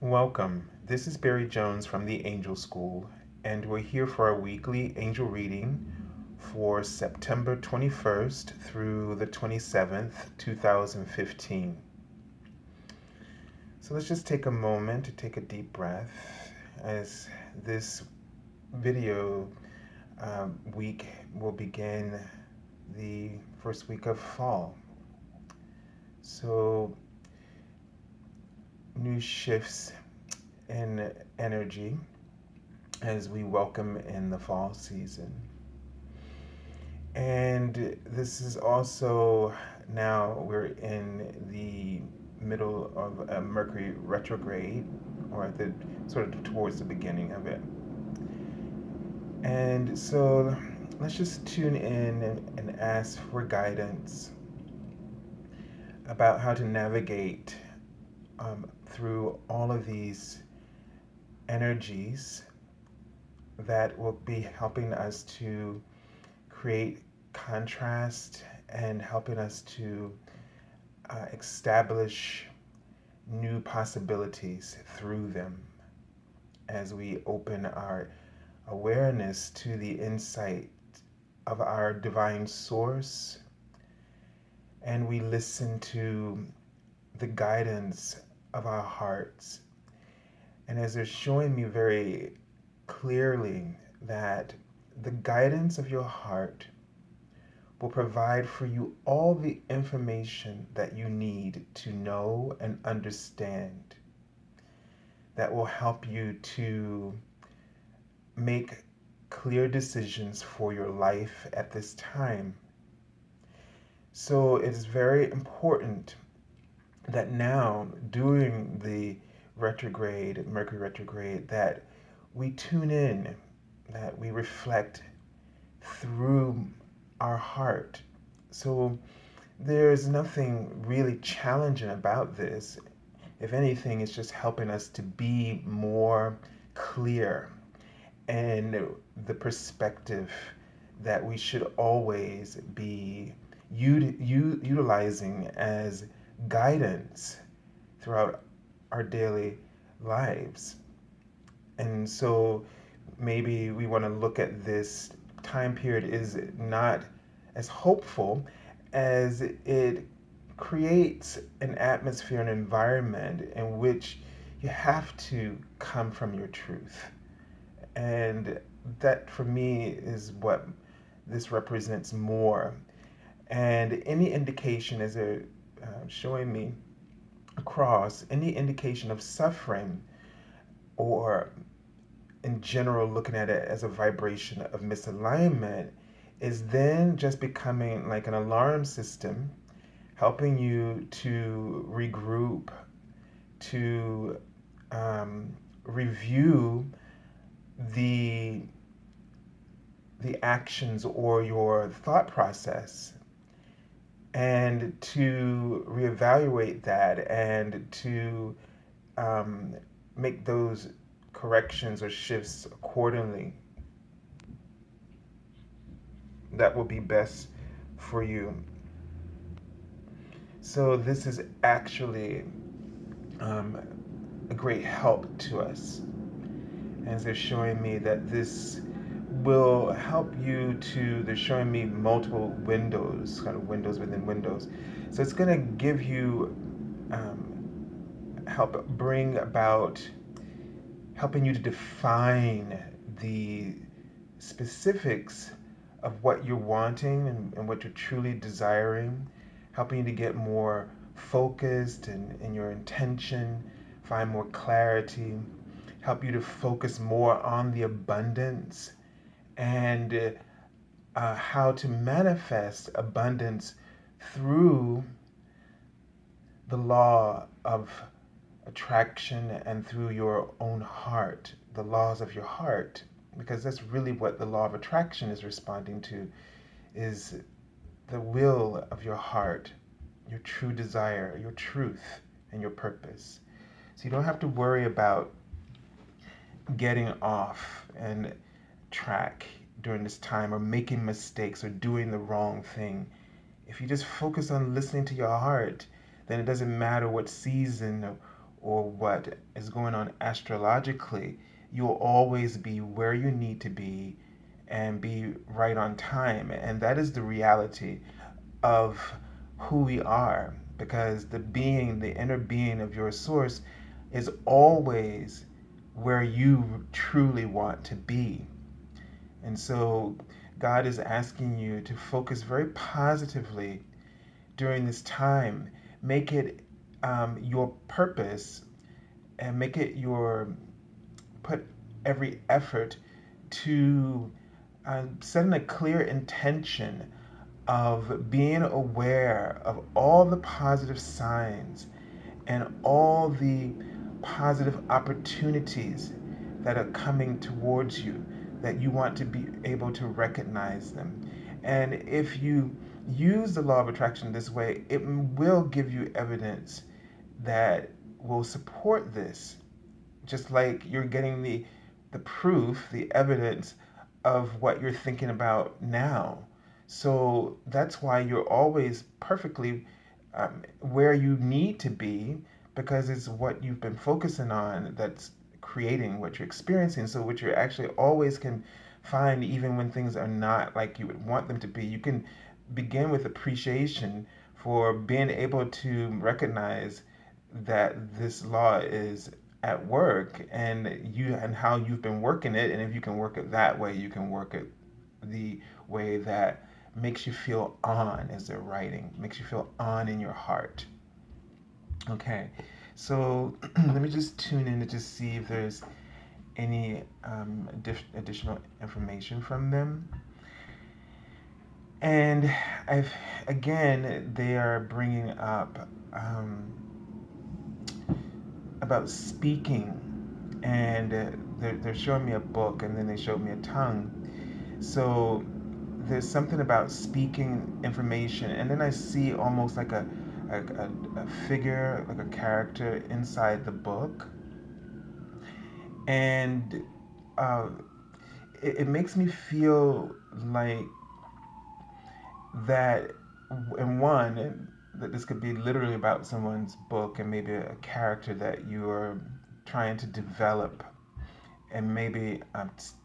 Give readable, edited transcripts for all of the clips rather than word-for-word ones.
Welcome. This is Barry Jones from the Angel School, and we're here for our weekly angel reading for September 21st through the 27th, 2015. So let's just take a moment to take a deep breath as this video week will begin the first week of fall. So, new shifts in energy as we welcome in the fall season. And this is also now we're in the middle of a Mercury retrograde, or at the sort of towards the beginning of it. And so let's just tune in and ask for guidance about how to navigate through all of these energies that will be helping us to create contrast and helping us to establish new possibilities through them as we open our awareness to the insight of our divine source and we listen to the guidance of our hearts. And as they're showing me very clearly that the guidance of your heart will provide for you all the information that you need to know and understand that will help you to make clear decisions for your life at this time. So it is very important that now, during the retrograde, Mercury retrograde, that we tune in, that we reflect through our heart. So there's nothing really challenging about this. If anything, it's just helping us to be more clear and the perspective that we should always be utilizing as guidance throughout our daily lives. And so maybe we want to look at this time period is not as hopeful as it creates an atmosphere, an environment in which you have to come from your truth. And that for me is what this represents more. And any indication, as they're showing me across, any indication of suffering or in general looking at it as a vibration of misalignment is then just becoming like an alarm system, helping you to regroup, to review the actions or your thought process and to reevaluate that and to make those corrections or shifts accordingly that will be best for you. So this is actually a great help to us as they're showing me that this will help you to, they're showing me multiple windows, kind of windows within windows. So it's going to give you, help bring about, helping you to define the specifics of what you're wanting and what you're truly desiring, helping you to get more focused in your intention, find more clarity, help you to focus more on the abundance and how to manifest abundance through the law of attraction and through your own heart, the laws of your heart, because that's really what the law of attraction is responding to, is the will of your heart, your true desire, your truth, and your purpose. So you don't have to worry about getting off and track during this time or making mistakes or doing the wrong thing. If you just focus on listening to your heart, then it doesn't matter what season or what is going on astrologically, you'll always be where you need to be and be right on time. And that is the reality of who we are, because the inner being of your source is always where you truly want to be. And so God is asking you to focus very positively during this time. Make it your purpose, and make it your put every effort to set a clear intention of being aware of all the positive signs and all the positive opportunities that are coming towards you, that you want to be able to recognize them. And if you use the law of attraction this way, it will give you evidence that will support this, just like you're getting the proof, the evidence of what you're thinking about now. So that's why you're always perfectly where you need to be, because it's what you've been focusing on that's creating what you're experiencing. So what you actually always can find, even when things are not like you would want them to be, you can begin with appreciation for being able to recognize that this law is at work, and how you've been working it. And if you can work it that way, you can work it the way that makes you feel on, as they're writing, makes you feel on in your heart. Okay, so let me just tune in to just see if there's any additional information from them. And I've again, they are bringing up about speaking, and they're showing me a book, and then they showed me a tongue. So there's something about speaking information, and then I see almost like a figure, like a character inside the book, and uh, it makes me feel like that. In one, that this could be literally about someone's book, and maybe a character that you are trying to develop, and maybe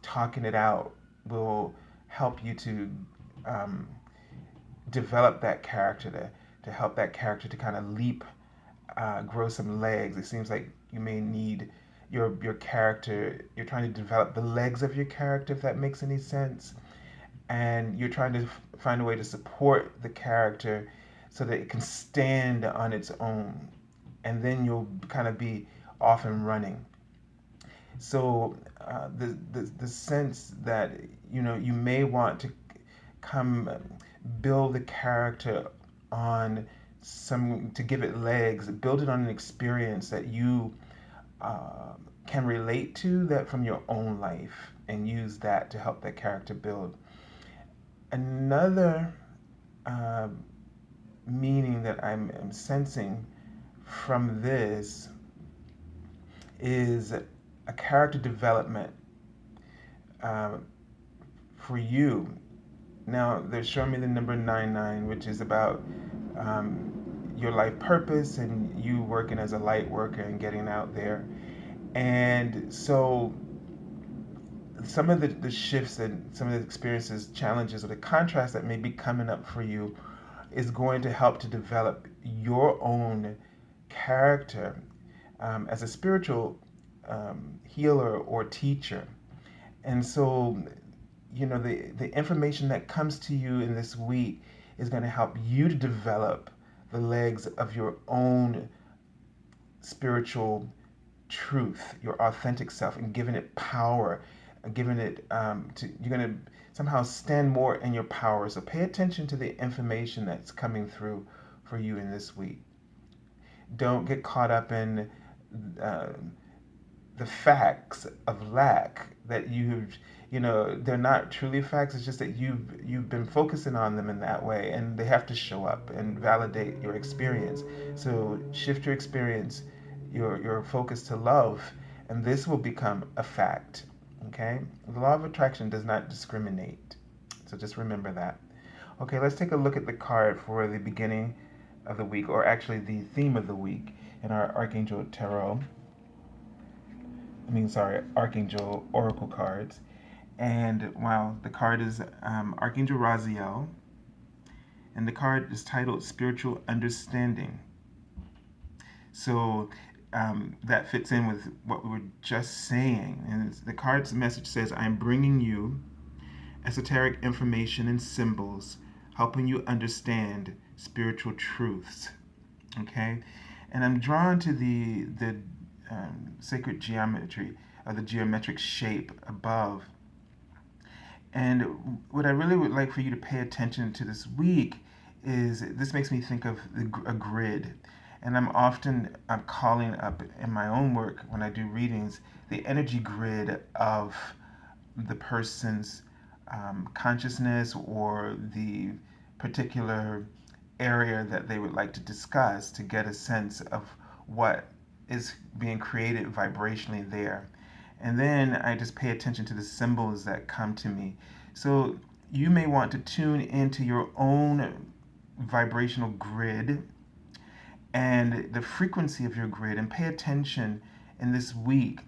talking it out will help you to um, develop that character, to help that character to kind of leap, grow some legs. It seems like you may need your character. You're trying to develop the legs of your character, if that makes any sense, and you're trying to find a way to support the character so that it can stand on its own, and then you'll kind of be off and running. So the sense that you may want to come build the character on some, to give it legs, build it on an experience that you can relate to, that from your own life, and use that to help that character build. Another uh, meaning that I'm sensing from this is a character development uh, for you. Now, they're showing me the number 99, which is about your life purpose and you working as a light worker and getting out there. And so, some of the shifts and some of the experiences, challenges, or the contrast that may be coming up for you is going to help to develop your own character as a spiritual healer or teacher. And so, the information that comes to you in this week is going to help you to develop the legs of your own spiritual truth, your authentic self, and giving it power, and giving it you're going to somehow stand more in your power. So pay attention to the information that's coming through for you in this week. Don't get caught up in uh, the facts of lack that they're not truly facts. It's just that you've been focusing on them in that way, and they have to show up and validate your experience. So shift your experience, your focus to love, and this will become a fact. Okay, the law of attraction does not discriminate, so just remember that. Okay, let's take a look at the card for the beginning of the week, or actually the theme of the week. in our Archangel Oracle cards. And wow, the card is Archangel Raziel, and the card is titled Spiritual Understanding. So that fits in with what we were just saying. And the card's message says, I'm bringing you esoteric information and symbols, helping you understand spiritual truths. Okay? And I'm drawn to the sacred geometry, or the geometric shape above. And what I really would like for you to pay attention to this week is this makes me think of a grid. And I'm calling up in my own work when I do readings the energy grid of the person's consciousness or the particular area that they would like to discuss to get a sense of what is being created vibrationally there. And then I just pay attention to the symbols that come to me. So you may want to tune into your own vibrational grid and the frequency of your grid and pay attention in this week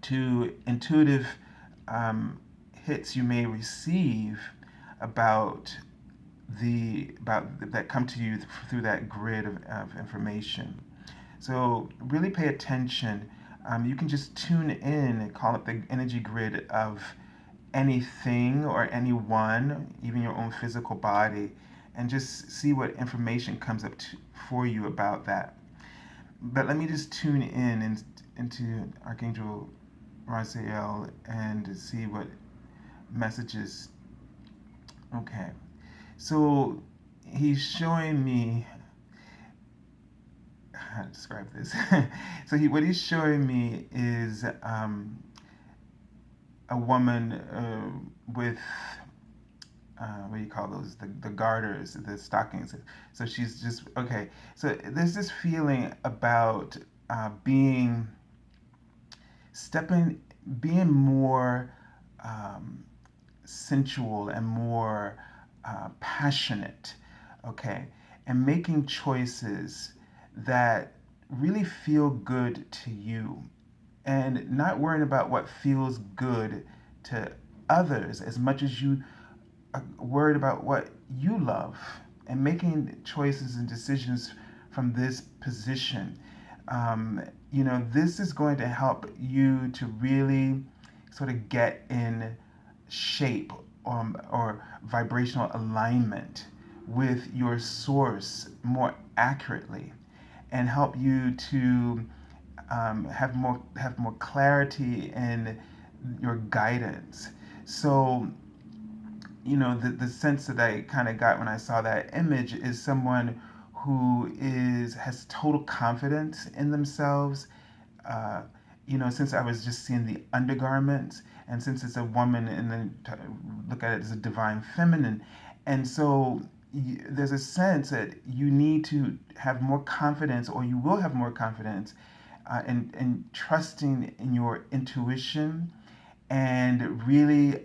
to intuitive hits you may receive about that come to you through that grid of information. So really pay attention. You can just tune in and call up the energy grid of anything or anyone, even your own physical body, and just see what information comes up for you about that. But let me just tune into Archangel Raziel and see what messages. Okay, so he's showing me how to describe this. So what he's showing me is a woman with what do you call those? The garters, the stockings. So she's just okay. So there's this feeling about being stepping, being more sensual and more passionate, okay, and making choices that really feel good to you and not worrying about what feels good to others as much as you are worried about what you love and making choices and decisions from this position. This is going to help you to really sort of get in shape or vibrational alignment with your source more accurately and help you to have more clarity in your guidance. So, the sense that I kind of got when I saw that image is someone who has total confidence in themselves. Since I was just seeing the undergarments, and since it's a woman, and then look at it as a divine feminine, and so there's a sense that you need to have more confidence, or you will have more confidence, in trusting in your intuition, and really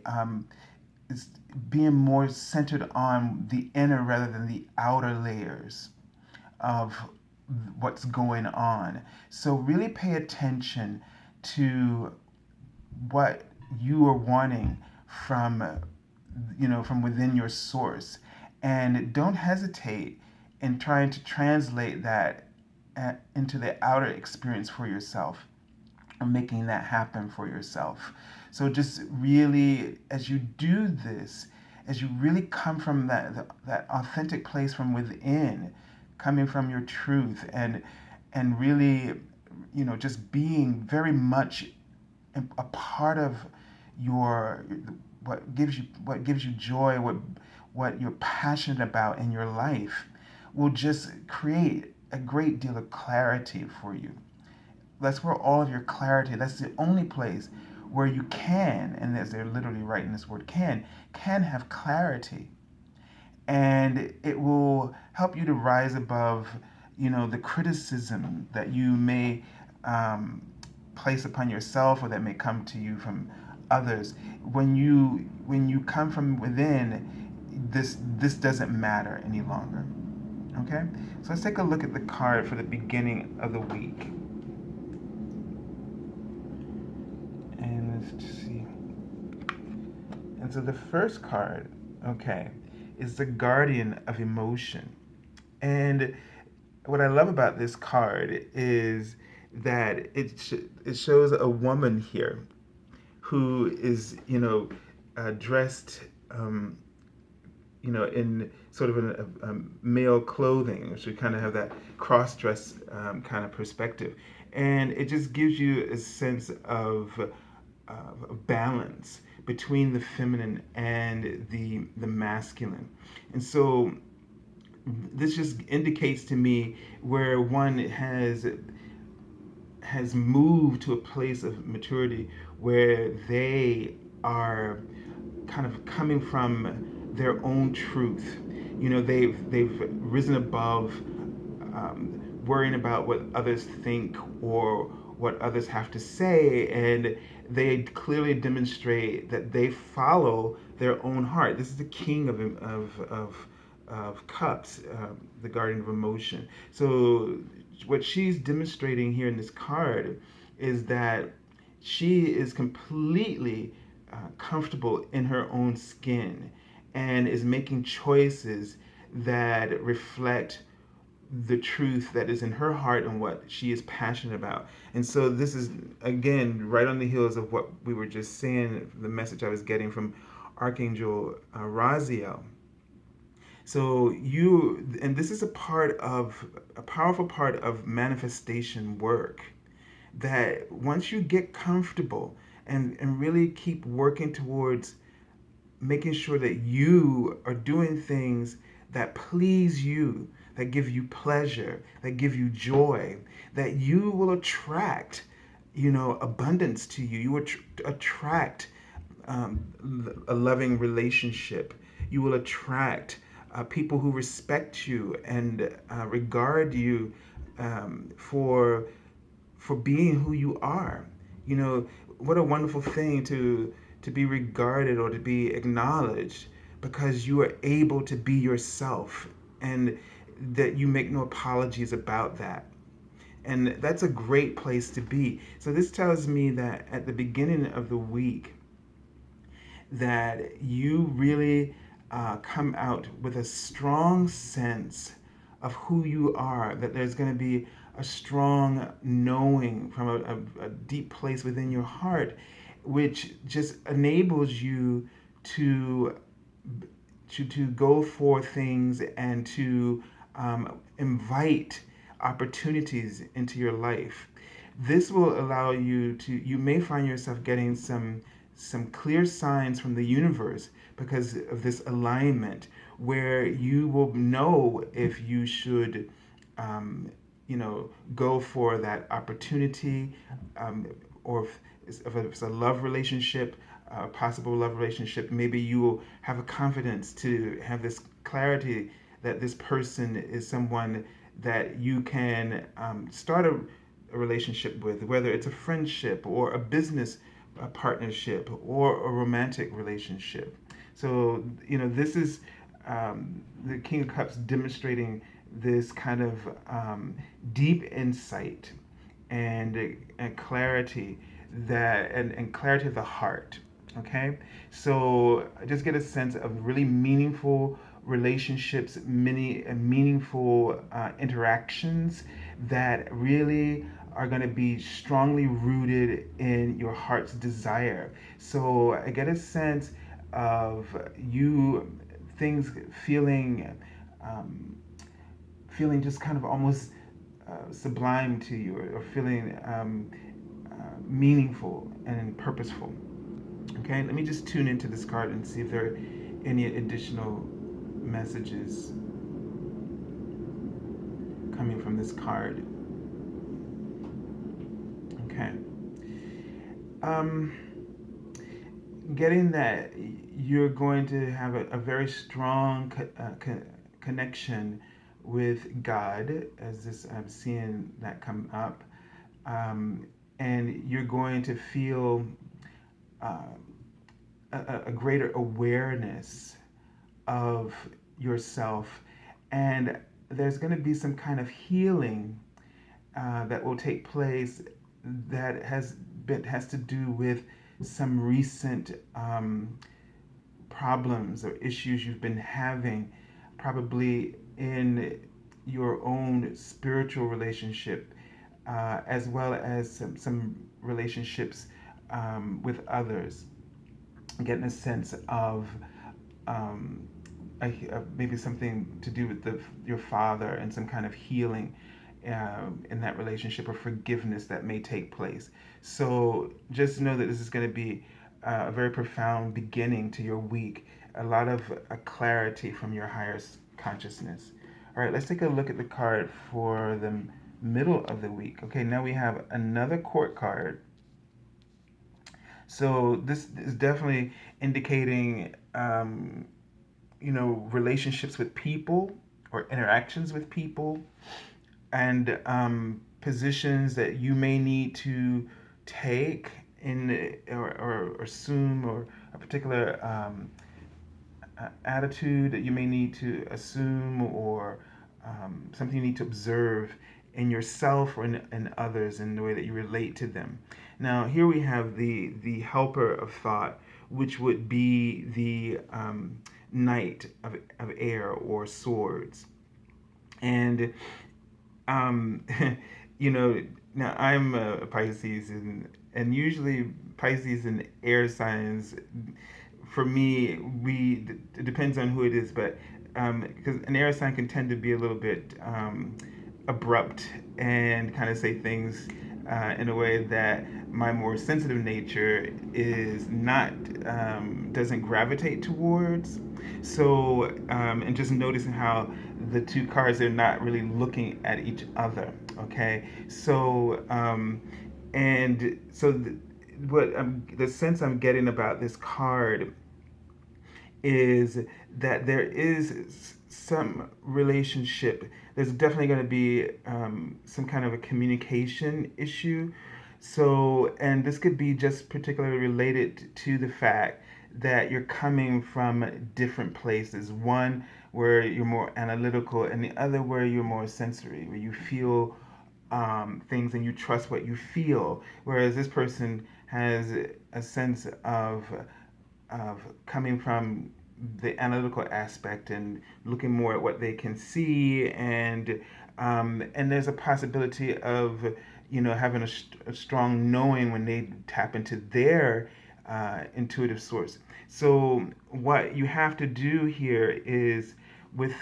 being more centered on the inner rather than the outer layers of what's going on. So really pay attention to what you are wanting from within your source, and don't hesitate in trying to translate that into the outer experience for yourself, or making that happen for yourself. So just really, as you do this, as you really come from that authentic place from within, coming from your truth, and really, just being very much a part of your what gives you joy, what you're passionate about in your life, will just create a great deal of clarity for you. That's where all of your clarity, that's the only place where you can, and as they're literally writing this word can have clarity. And it will help you to rise above, the criticism that you may place upon yourself, or that may come to you from others. When you come from within, this doesn't matter any longer. Okay, so let's take a look at the card for the beginning of the week. And let's see. And so the first card, okay, is the Guardian of Emotion. And what I love about this card is that it shows a woman here who is, dressed, in sort of male clothing, which we kind of have that cross-dress kind of perspective, and it just gives you a sense of balance between the feminine and the masculine, and so this just indicates to me where one has moved to a place of maturity where they are kind of coming from their own truth. They've risen above worrying about what others think or what others have to say, and they clearly demonstrate that they follow their own heart. This is the king of cups, the guardian of emotion. So what she's demonstrating here in this card is that she is completely comfortable in her own skin and is making choices that reflect the truth that is in her heart and what she is passionate about. And so this is again right on the heels of what we were just saying, the message I was getting from Archangel Raziel. So and this is a powerful part of manifestation work, that once you get comfortable and really keep working towards making sure that you are doing things that please you, that give you pleasure, that give you joy, that you will attract, abundance to you. You will attract a loving relationship. You will attract people who respect you and regard you for being who you are. You know, what a wonderful thing to be regarded or to be acknowledged because you are able to be yourself, and that you make no apologies about that. And that's a great place to be. So this tells me that at the beginning of the week, that you really come out with a strong sense of who you are, that there's going to be a strong knowing from a deep place within your heart, which just enables you to go for things and to invite opportunities into your life. This will allow you may find yourself getting some clear signs from the universe because of this alignment, where you will know if you should go for that opportunity, or if it's a love relationship, a possible love relationship. Maybe you will have a confidence to have this clarity that this person is someone that you can start a relationship with, whether it's a friendship or a business partnership or a romantic relationship. So, this is the King of Cups demonstrating this kind of deep insight and clarity, and clarity of the heart. Okay, so I just get a sense of really meaningful relationships, many meaningful interactions that really are going to be strongly rooted in your heart's desire. So I get a sense of you things um, feeling just kind of almost sublime to you, or feeling meaningful and purposeful. Okay, let me just tune into this card and see if there are any additional messages coming from this card. Okay. Um, Getting that you're going to have a very strong connection with God, as this I'm seeing that come up, and you're going to feel uh, a greater awareness of yourself, and there's going to be some kind of healing that will take place that has to do with some recent problems or issues you've been having, probably in your own spiritual relationship, as well as some relationships with others. Getting a sense of um, maybe something to do with your father and some kind of healing in that relationship or forgiveness that may take place. So just know that this is going to be a very profound beginning to your week, a lot of clarity from your higher consciousness. All right, let's take a look at the card for the middle of the week. Okay, now we have another court card. So this is definitely indicating relationships with people or interactions with people, and positions that you may need to take in or assume, or a particular attitude that you may need to assume, or something you need to observe in yourself or in others, in the way that you relate to them. Now here we have the helper of thought, which would be the knight of air or swords. And um, you know, now I'm a Pisces, and usually Pisces and air signs, for me, it depends on who it is, but because an air sign can tend to be a little bit abrupt and kind of say things in a way that my more sensitive nature is not doesn't gravitate towards. So and just noticing how the two cards are not really looking at each other. Okay, so and so what the sense I'm getting about this card is that there is some relationship. There's definitely going to be some kind of a communication issue. So, and this could be just particularly related to the fact that you're coming from different places. One where you're more analytical, and the other where you're more sensory, where you feel things and you trust what you feel. Whereas this person has a sense of coming from the analytical aspect and looking more at what they can see, and there's a possibility of having a strong knowing when they tap into their intuitive source. So what you have to do here is, with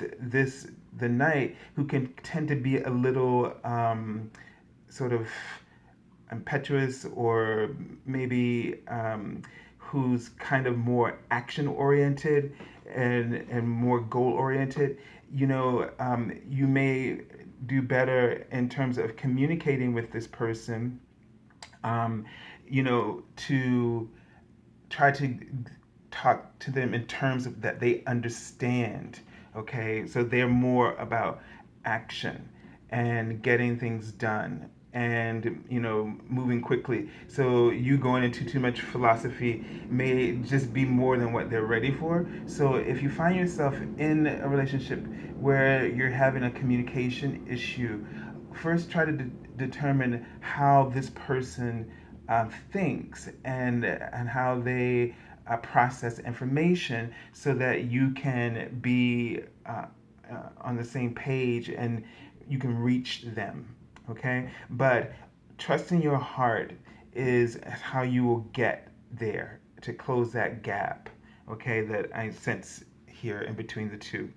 the knight, who can tend to be a little sort of impetuous, or maybe who's kind of more action oriented and more goal oriented, you may do better in terms of communicating with this person, to try to talk to them in terms of that they understand. Okay, so they're more about action and getting things done, and moving quickly. So you going into too much philosophy may just be more than what they're ready for. So if you find yourself in a relationship where you're having a communication issue, first try to determine how this person thinks, and how they process information, so that you can be on the same page and you can reach them. Okay, but trusting your heart is how you will get there, to close that gap. Okay, that I sense here in between the two.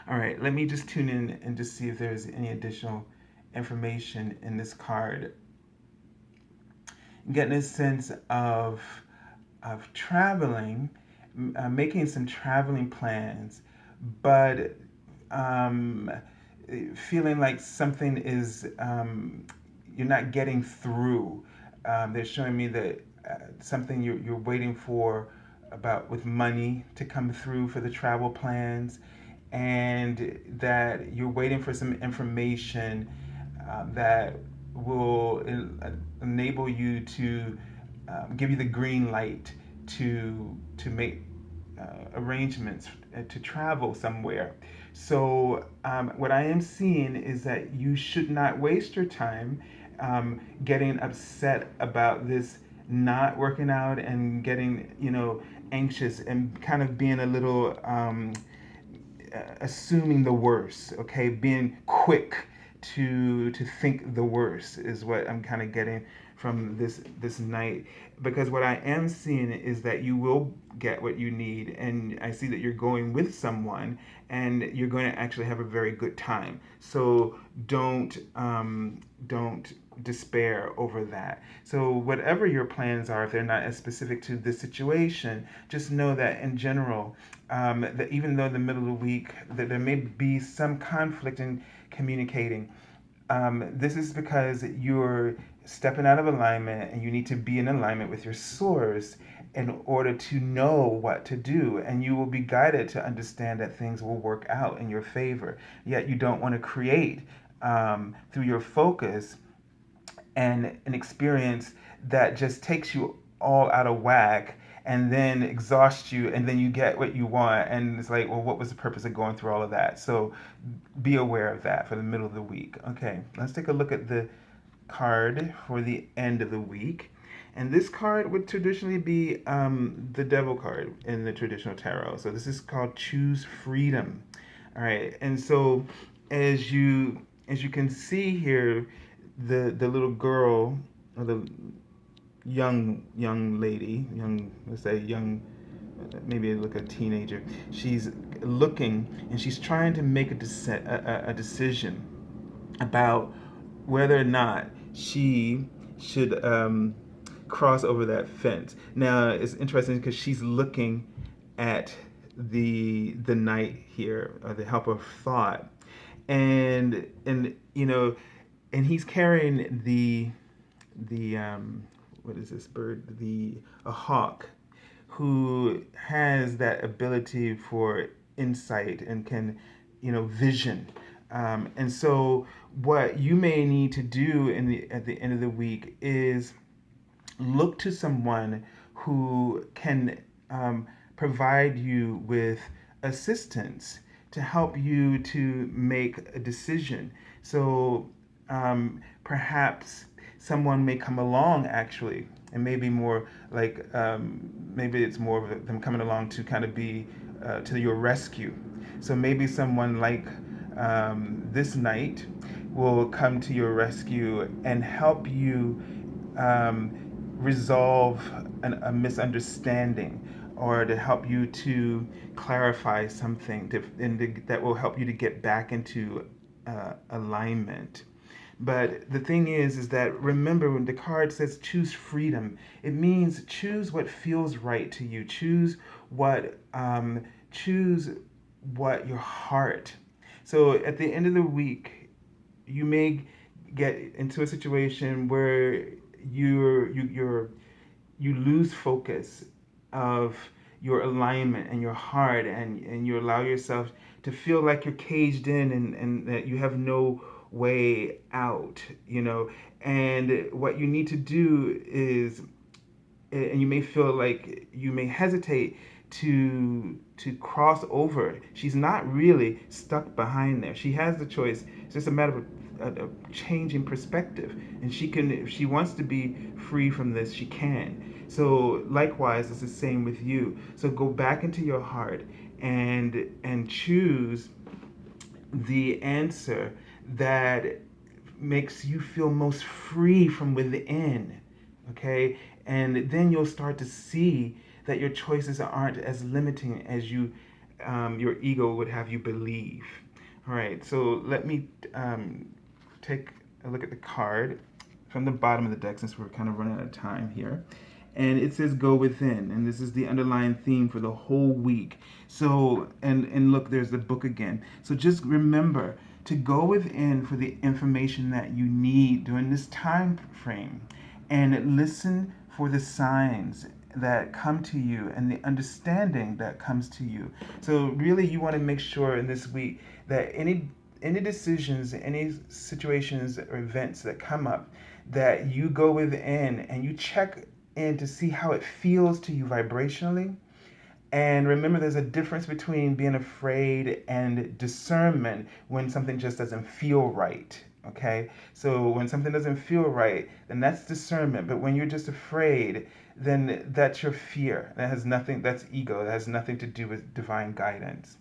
All right, let me just tune in and just see if there's any additional information in this card. I'm getting a sense of traveling, making some traveling plans, but um, feeling like something is you're not getting through. They're showing me that something you're waiting for, about with money to come through for the travel plans, and that you're waiting for some information that will enable you to give you the green light to make arrangements to travel somewhere. So, what I am seeing is that you should not waste your time getting upset about this not working out and getting, anxious and kind of being a little assuming the worst, okay? Being quick to think the worst is what I'm kind of getting from this night, because what I am seeing is that you will get what you need, and I see that you're going with someone and you're going to actually have a very good time. So don't despair over that. So whatever your plans are, if they're not as specific to this situation, just know that in general, that even though in the middle of the week that there may be some conflict in communicating, this is because you're stepping out of alignment and you need to be in alignment with your source in order to know what to do. And you will be guided to understand that things will work out in your favor. Yet you don't want to create through your focus and an experience that just takes you all out of whack and then exhausts you, and then you get what you want, and it's like, well, what was the purpose of going through all of that? So be aware of that for the middle of the week. Okay, let's take a look at the card for the end of the week. And this card would traditionally be the devil card in the traditional tarot. So this is called Choose Freedom. All right, and so as you can see here, the little girl, or the young lady, let's say young, maybe like a teenager. She's looking and she's trying to make a decision about whether or not she should cross over that fence. Now it's interesting because she's looking at the knight here, or the helper of thought, and and he's carrying the what is this bird? The A hawk, who has that ability for insight and can, vision. And so, what you may need to do at the end of the week is look to someone who can provide you with assistance to help you to make a decision. So perhaps someone may come along actually, and maybe more like maybe it's more of them coming along to kind of be to your rescue. So maybe someone like this night will come to your rescue and help you resolve a misunderstanding, or to help you to clarify something that will help you to get back into alignment. But the thing is that remember, when the card says choose freedom, it means choose what feels right to you. Choose what your heart. So at the end of the week, you may get into a situation where you lose focus of your alignment and your heart, and you allow yourself to feel like you're caged in, and that you have no way out, and what you need to do is, and you may feel like you may hesitate to cross over. She's not really stuck behind there. She has the choice. It's just a matter of a change in perspective, and she can, if she wants to be free from this, she can. So likewise, it's the same with you. So go back into your heart and choose the answer that makes you feel most free from within. Okay, and then you'll start to see that your choices aren't as limiting as your ego would have you believe. All right, so let me take a look at the card from the bottom of the deck, since we're kind of running out of time here. And it says go within, and this is the underlying theme for the whole week. So, and look, there's the book again. So just remember to go within for the information that you need during this time frame, and listen for the signs that come to you and the understanding that comes to you. So really, you want to make sure in this week that any decisions, any situations or events that come up, that you go within and you check in to see how it feels to you vibrationally, And remember, there's a difference between being afraid and discernment when something just doesn't feel right. Okay? So when something doesn't feel right, then that's discernment. But when you're just afraid, then that's your fear. That has nothing, that's ego. That has nothing to do with divine guidance.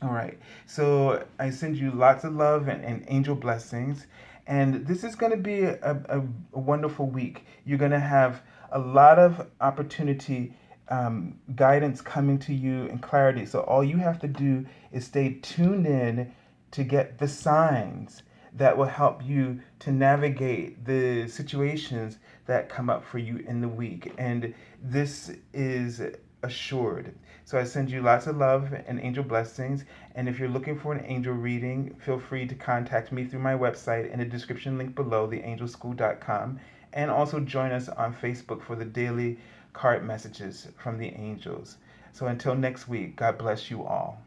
All right. So I send you lots of love and angel blessings. And this is going to be a wonderful week. You're going to have a lot of opportunity, guidance coming to you, and clarity. So all you have to do is stay tuned in to get the signs that will help you to navigate the situations that come up for you in the week. And this is assured. So I send you lots of love and angel blessings. And if you're looking for an angel reading, feel free to contact me through my website in the description link below, theangelschool.com. And also join us on Facebook for the daily card messages from the angels. So until next week, God bless you all.